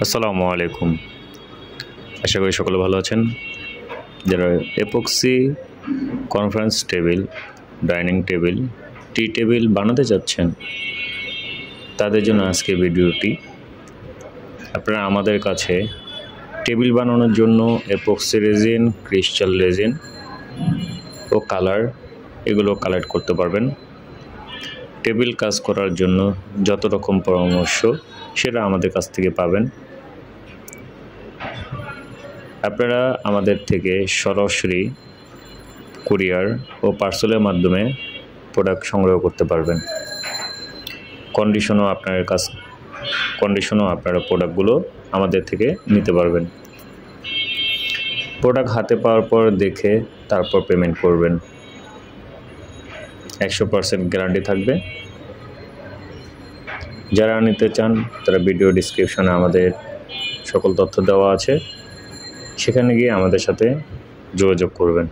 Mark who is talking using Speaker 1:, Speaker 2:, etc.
Speaker 1: আসসালামু আলাইকুম। আশা করি সকলে ভালো আছেন। যারা epoxy conference table, dining table, tea table বানাতে চাচ্ছেন তাদের জন্য আজকে ভিডিওটি। আপনারা আমাদের কাছে টেবিল বানানোর জন্য এপক্সি রেজিন, ক্রিস্টাল রেজিন ও কালার এগুলো কালেক্ট করতে পারবেন। টেবিল কাজ করার জন্য যত রকম পরামর্শ সেটা আমাদের কাছ থেকে পাবেন। আপনারা আমাদের থেকে সরাসরি কুরিয়ার ও পার্সেলের মাধ্যমে প্রোডাক্ট সংগ্রহ করতে পারবেন। কন্ডিশনও আপনারা প্রোডাক্টগুলো আমাদের থেকে নিতে পারবেন। প্রোডাক্ট হাতে পাওয়ার পর দেখে তারপর পেমেন্ট করবেন। 100% গ্যারান্টি থাকবে। যারা নিতে চান তারা ভিডিও ডিসক্রিপশনে আমাদের সকল তথ্য দেওয়া আছে, সেখানে গিয়ে আমাদের সাথে যোগাযোগ করবেন।